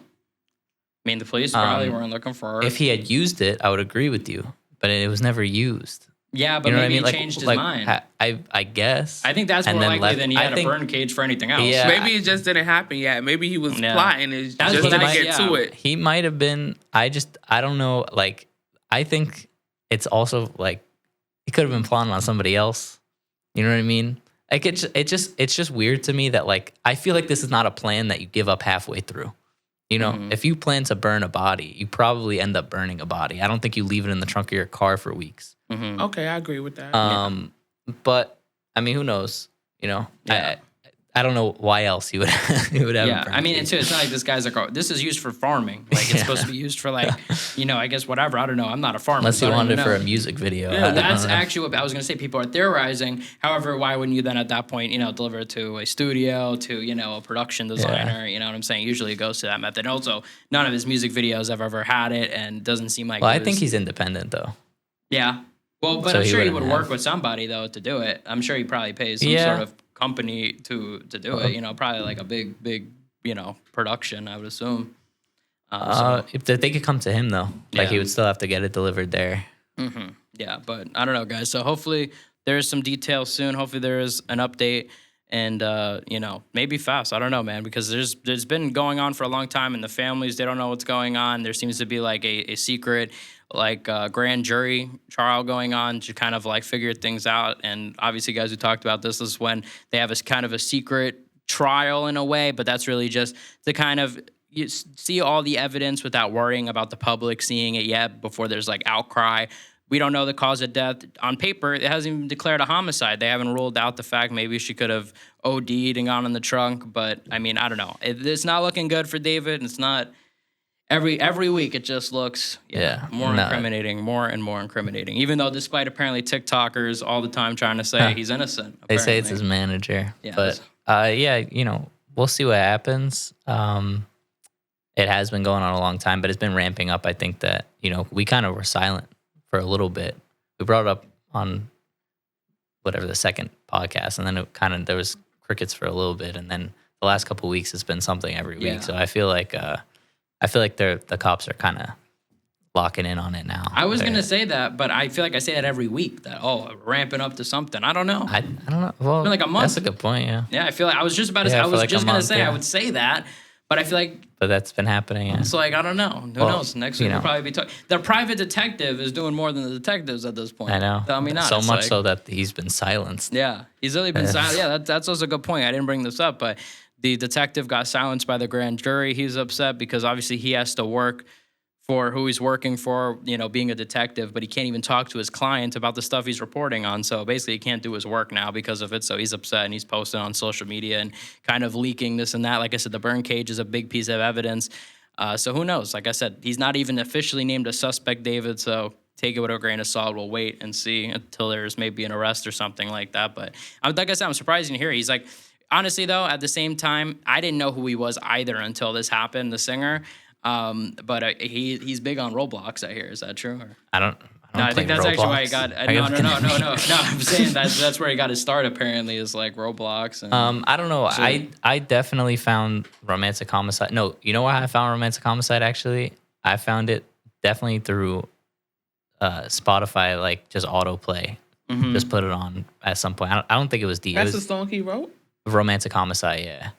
I mean, the police probably weren't looking for her. If he had used it, I would agree with you, but it was never used. Yeah, but You know maybe what I mean? he changed his mind. I guess. I think that's And more then likely than he had I think- a burn cage for anything else. Yeah. Maybe it just didn't happen yet. Maybe he was Yeah. plotting it That's just what didn't I- get yeah. to it. He might have been. I don't know. Like, I think it's also like he could have been plotting on somebody else. You know what I mean? Like it's just weird to me that like I feel like this is not a plan that you give up halfway through. If you plan to burn a body, you probably end up burning a body. I don't think you leave it in the trunk of your car for weeks. Okay, I agree with that. But I mean, who knows? Yeah. I don't know why else he would have. Yeah, I mean, it's not like this guy's like, oh, this is used for farming. Like, it's supposed to be used for, like, I guess whatever. I don't know. I'm not a farmer. Unless so he I don't wanted it even for know. a music video. Yeah, that's actually what I was going to say. People are theorizing. However, why wouldn't you then at that point, deliver it to a studio, to, a production designer? You know what I'm saying? Usually it goes to that method. And also, none of his music videos have ever had it, and doesn't seem like Well, it I think was- he's independent though. Yeah. Well, but So I'm he sure he wouldn't would work have- with somebody, though, to do it. I'm sure he probably pays some Yeah. sort of company to do it. Probably like a big, production, I would assume. If they could come to him though, like he Yeah. would still have to get it delivered there. Yeah, but I don't know, guys. So hopefully there's some details soon. Hopefully there is an update, and maybe fast. I don't know, man, because there's been going on for a long time, and the families, they don't know what's going on. There seems to be like a secret grand jury trial going on to kind of like figure things out. And obviously, guys, we talked about this is when they have a kind of a secret trial in a way, but that's really just to kind of see all the evidence without worrying about the public seeing it yet before there's like outcry. We don't know the cause of death. On paper, it hasn't even declared a homicide. They haven't ruled out the fact maybe she could have OD'd and gone in the trunk. But, I mean, I don't know. It's not looking good for David. It's not every week. It just looks more incriminating, more and more incriminating. Even though despite apparently TikTokers all the time trying to say he's innocent. Apparently. They say it's his manager. Yeah, but, we'll see what happens. It has been going on a long time, but it's been ramping up. I think that, we kind of were silent for a little bit. We brought it up on whatever the second podcast, and then there was crickets for a little bit, and then the last couple of weeks it's been something every week. So I feel like the cops are kind of locking in on it now. I was gonna say that, but I feel like I say that every week that ramping up to something. I don't know. I don't know. Well, like a month. That's a good point. Yeah. Yeah, I feel like I was just about to say. I was just gonna say I would say that. But I feel like... But that's been happening, yeah. It's like, I don't know. Who knows? Next week we'll probably be talking... The private detective is doing more than the detectives at this point. I know. Tell me not. So much so that he's been silenced. Yeah. He's really been silenced. Yeah, that's also a good point. I didn't bring this up, but the detective got silenced by the grand jury. He's upset because obviously he has to work for who he's working for, being a detective, but he can't even talk to his client about the stuff he's reporting on. So basically he can't do his work now because of it. So he's upset and he's posting on social media and kind of leaking this and that. Like I said, the burn cage is a big piece of evidence. So who knows? Like I said, he's not even officially named a suspect, David. So take it with a grain of salt. We'll wait and see until there's maybe an arrest or something like that. But like I said, I'm surprised to hear he's like, honestly though, at the same time, I didn't know who he was either until this happened, the singer. But he's big on Roblox, I hear. Is that true? Or? I think that's Roblox. Actually why he got. No. I'm saying that's where he got his start. Apparently, is like Roblox. And, I don't know. I definitely found Romantic Homicide. No, you know where I found Romantic Homicide? Actually, I found it definitely through Spotify, like just autoplay. Mm-hmm. Just put it on at some point. I don't think it was That's the song he wrote. Romantic Homicide, yeah.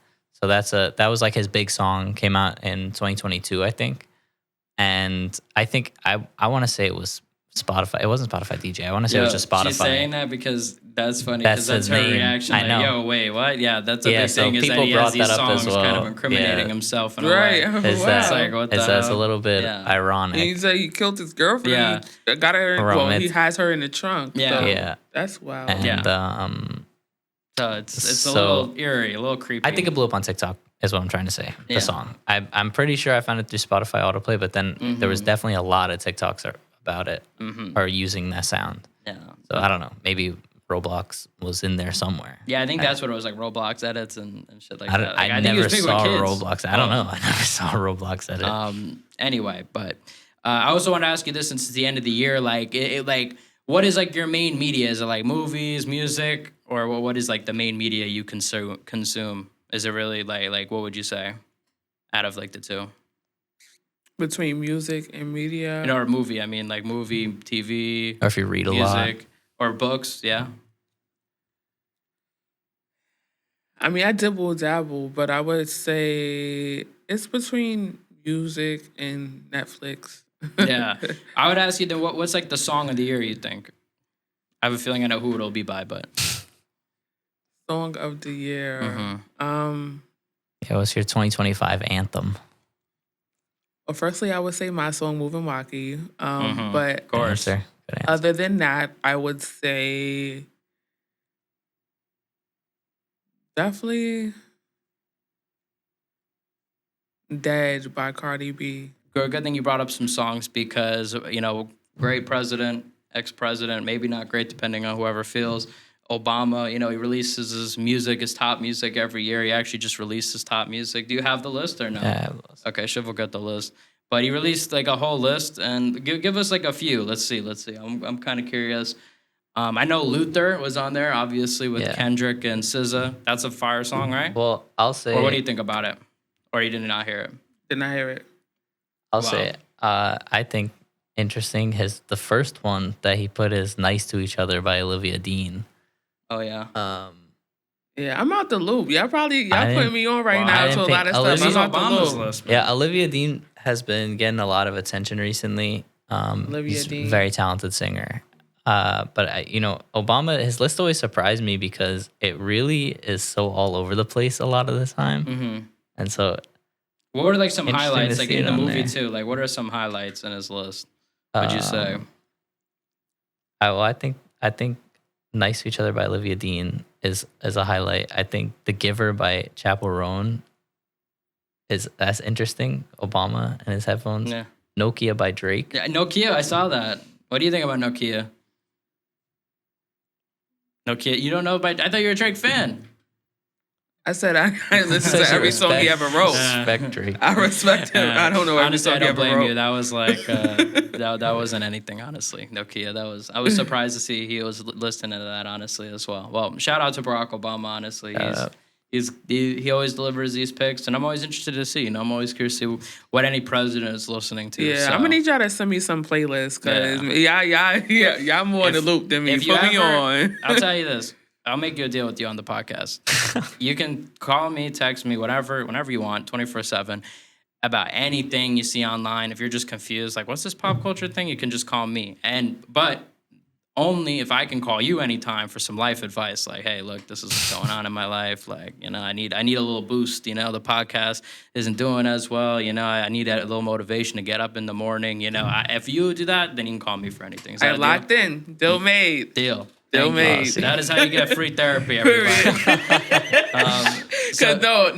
So that was like his big song, came out in 2022, I think. And I think I want to say it was Spotify. It wasn't Spotify DJ. I want to say it was just Spotify. She's saying that because that's funny because that's her reaction. I know. Like, yo, wait, what? Yeah, that's a big thing is that he has these songs kind of incriminating himself in a way. It's like, what the hell? That's a little bit ironic. And he said he killed his girlfriend. Yeah. He got her. He has her in the trunk. Yeah. So that's wild. And, so it's a little eerie, a little creepy. I think it blew up on TikTok, is what I'm trying to say. The song. I'm pretty sure I found it through Spotify autoplay, but then there was definitely a lot of TikToks about it or using that sound. Yeah. So I don't know. Maybe Roblox was in there somewhere. Yeah, I think that's what it was, like Roblox edits and shit like that. Like, I never saw Roblox. I don't know. I never saw a Roblox edit. Anyway, but I also want to ask you this since it's the end of the year. Like, what is like your main media? Is it like movies, music, or what is like the main media you consume? Is it really like what would you say out of like the two? Between music and media? Or movie. I mean, like movie, TV. Or if you read a lot. Music, or books, yeah. I mean, I dibble-dabble, but I would say it's between music and Netflix. Yeah. I would ask you then what's like the song of the year you think? I have a feeling I know who it'll be by, but song of the year. What's your 2025 anthem? Well, firstly, I would say my song "Moving Waki," but of course, Good answer. Other than that, I would say definitely "Dead" by Cardi B. Good thing you brought up some songs because great president, ex-president, maybe not great depending on whoever feels. Obama, he releases his top music every year. He actually just released his top music. Do you have the list or no? Yeah, I have the list. Okay, Shiv will get the list. But he released like a whole list, and give us like a few. Let's see. I'm kind of curious. I know Luther was on there, obviously with Kendrick and SZA. That's a fire song, right? Well, I'll say. Or what do you think about it? Or you did not hear it? Did not hear it. I'll say. I think interesting. The first one that he put is "Nice to Each Other" by Olivia Dean. Oh yeah. Yeah, I'm out the loop. Y'all putting me on right now to a lot of stuff. I'm out the loop. List, yeah, Olivia Dean has been getting a lot of attention recently. Olivia Dean, Dean, very talented singer. But Obama, his list always surprised me because it really is so all over the place a lot of the time. Mm-hmm. And so, what were like some interesting highlights, to like see in it the on movie there. too? Like, what are some highlights in his list? Would you say? I think "Nice to Each Other" by Olivia Dean is a highlight. I think "The Giver" by Chappell Roan that's interesting. Obama and his headphones. Yeah. "Nokia" by Drake. Yeah, Nokia. I saw that. What do you think about Nokia? Nokia. You don't know about? I thought you were a Drake fan. I said I listen to every song he ever wrote. Respect Drake. I respect him. I don't know every Honestly, song I he don't ever blame wrote. you. That was like that wasn't anything. Honestly, Nokia. I was surprised to see he was listening to that. Honestly, as well. Well, shout out to Barack Obama. Honestly, he always delivers these picks, and I'm always interested to see. I'm always curious to see what any president is listening to. Yeah, so. I'm gonna need y'all to send me some playlists because y'all more in the loop than me. If you Put me ever, on. I'll tell you this. I'll make you a deal with you on the podcast. You can call me, text me, whenever you want, 24/7, about anything you see online. If you're just confused, like what's this pop culture thing, you can just call me. But only if I can call you anytime for some life advice. Like, hey, look, this is what's going on in my life. Like, I need a little boost. The podcast isn't doing as well. I need a little motivation to get up in the morning. If you do that, then you can call me for anything. Is that a locked deal? in. Deal made. Deal. Deal made. See, that is how you get free therapy, everybody.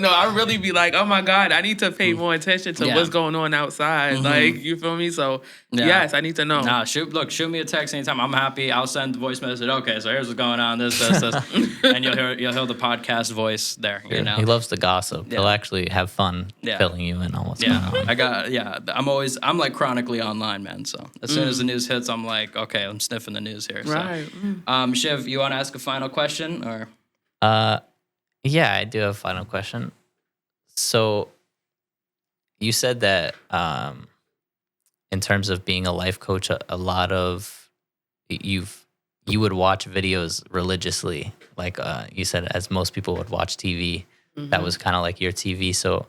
No, I really be like, oh my God, I need to pay more attention to what's going on outside. Like, you feel me? So yes, I need to know. Nah, shoot me a text anytime. I'm happy. I'll send the voice message. Okay, so here's what's going on. This, and you'll hear the podcast voice there. He loves to gossip. Yeah. He'll actually have fun filling you in on what's going on. I'm like chronically online, man. So as soon as the news hits, I'm like, okay, I'm sniffing the news here. So. Right. Shiv, you want to ask a final question or? Yeah, I do have a final question. So you said that in terms of being a life coach, a lot of you would watch videos religiously, like you said, as most people would watch TV. Mm-hmm. That was kind of like your TV. So,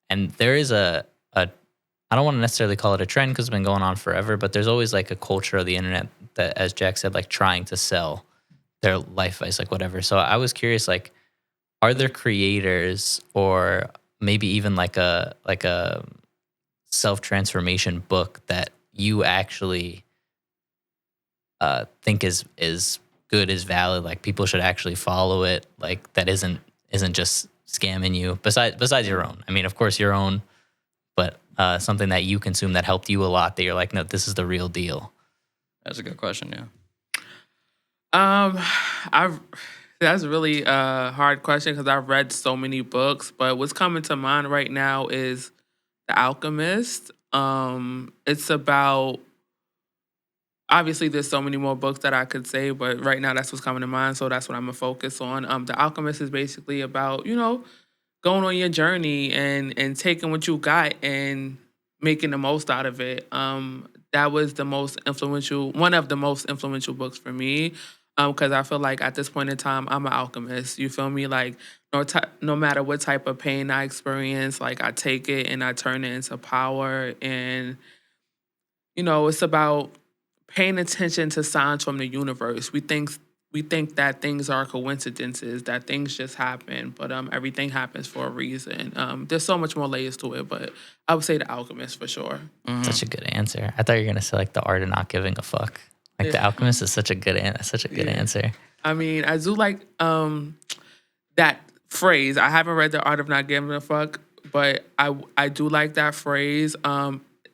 and there is a I don't want to necessarily call it a trend because it's been going on forever, but there's always like a culture of the internet that, as Jack said, like trying to sell their life advice, like whatever. So I was curious, like, are there creators or maybe even like a self-transformation book that you actually think is good, is valid, like people should actually follow it, like that isn't just scamming you besides your own? I mean, of course your own, but something that you consume that helped you a lot that you're like, no, this is the real deal. That's a good question. Yeah. That's a really hard question because I've read so many books, but what's coming to mind right now is The Alchemist. It's about, obviously there's so many more books that I could say, but right now that's what's coming to mind, so that's what I'm gonna focus on. The Alchemist is basically about, going on your journey and taking what you got and making the most out of it. That was one of the most influential books for me. Because I feel like at this point in time, I'm an alchemist. You feel me? Like no matter what type of pain I experience, like I take it and I turn it into power. And it's about paying attention to signs from the universe. We think that things are coincidences, that things just happen, but everything happens for a reason. There's so much more layers to it, but I would say The Alchemist for sure. Mm-hmm. Such a good answer. I thought you were gonna say like The Art of Not Giving a Fuck. Like The Alchemist is such a good answer. I mean, I do like that phrase. I haven't read The Art of Not Giving a Fuck, but I do like that phrase.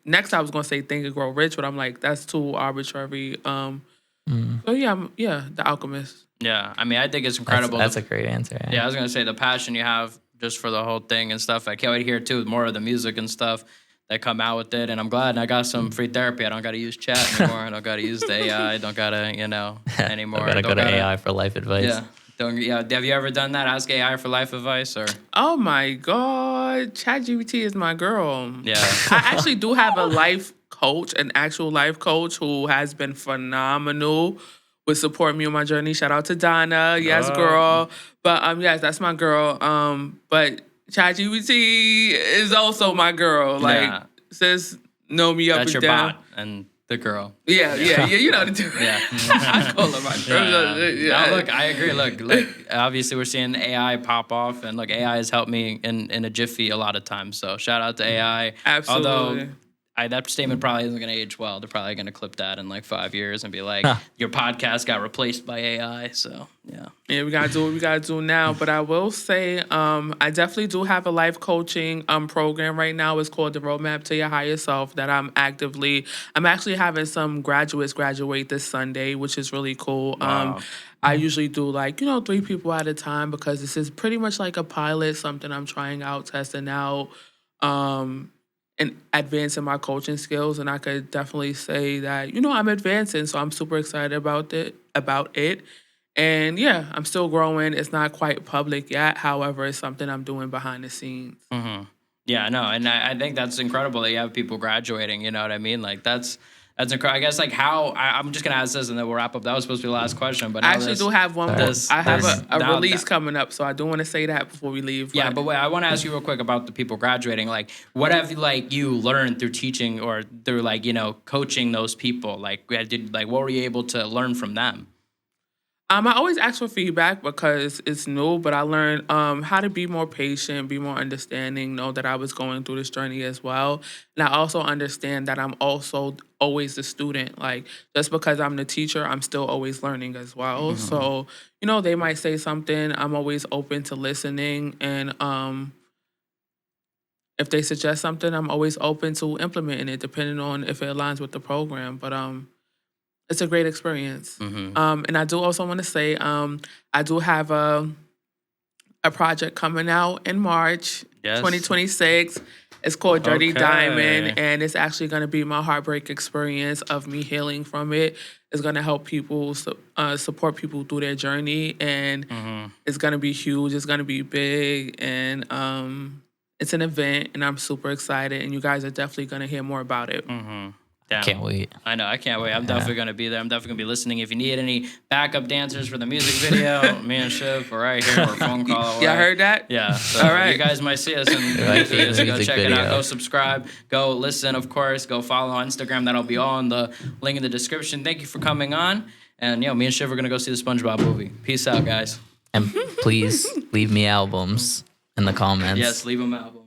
Next, I was gonna say Think and Grow Rich, but I'm like, that's too arbitrary. So The Alchemist. Yeah, I mean, I think it's incredible. That's a great answer. Yeah, I was gonna say the passion you have just for the whole thing and stuff. I can't wait to hear too more of the music and stuff that come out with it, and I'm glad I got some free therapy. I don't got to use chat anymore. I don't got to use the AI. I don't got to, anymore. I go to AI for life advice. Yeah. Have you ever done that? Ask AI for life advice, or? Oh my God, ChatGPT is my girl. Yeah. I actually do have a life coach, an actual life coach who has been phenomenal with supporting me on my journey. Shout out to Donna. Yes, girl. But yes, that's my girl. But ChatGPT is also my girl. Like, sis, know me up that's and your down. bot, and The girl. Yeah, you know the difference. Yeah. I call her my girl. Yeah. No, look, I agree. Look, obviously we're seeing AI pop off, and look, AI has helped me in a jiffy a lot of times. So shout out to AI. Absolutely. Although that statement probably isn't going to age well. They're probably going to clip that in like 5 years and be like, your podcast got replaced by AI. So yeah. Yeah, we gotta do what we gotta do now. But I will say, I definitely do have a life coaching program right now. It's called the Roadmap to Your Higher Self that I'm actually having some graduates graduate this Sunday, which is really cool. Wow. I usually do 3 people at a time because this is pretty much like a pilot, something I'm trying out, testing out, and advancing my coaching skills. And I could definitely say that, I'm advancing. So I'm super excited about it. And yeah, I'm still growing. It's not quite public yet. However, it's something I'm doing behind the scenes. Mm-hmm. Yeah, no, and I think that's incredible that you have people graduating. You know what I mean? Like that's incredible. I guess I'm just gonna ask this and then we'll wrap up. That was supposed to be the last question, but I actually do have one more. I have a release coming up, so I do want to say that before we leave. Yeah, but wait, I want to ask you real quick about the people graduating. Like, what have you learned through teaching or through coaching those people? What were you able to learn from them? I always ask for feedback because it's new, but I learned how to be more patient, be more understanding, know that I was going through this journey as well. And I also understand that I'm also always the student. Like, just because I'm the teacher, I'm still always learning as well. Mm-hmm. So, they might say something. I'm always open to listening. And if they suggest something, I'm always open to implementing it, depending on if it aligns with the program. But it's a great experience. Mm-hmm. And I do also want to say I do have a project coming out in March 2026. It's called Dirty Diamond, and it's actually going to be my heartbreak experience of me healing from it. It's going to help people, support people through their journey, and it's going to be huge. It's going to be big, and it's an event, and I'm super excited, and you guys are definitely going to hear more about it. Mm-hmm. Damn. Can't wait. I know. I can't wait. I'm definitely going to be there. I'm definitely going to be listening. If you need any backup dancers for the music video, me and Shiv are right here. We're a phone call away. Y'all heard that? Yeah. So all right. You guys might see us in the music video. So go check it out. Go subscribe. Go listen, of course. Go follow on Instagram. That'll be all in the link in the description. Thank you for coming on. And, me and Shiv are going to go see the SpongeBob movie. Peace out, guys. And please leave me albums in the comments. Yes, leave them albums.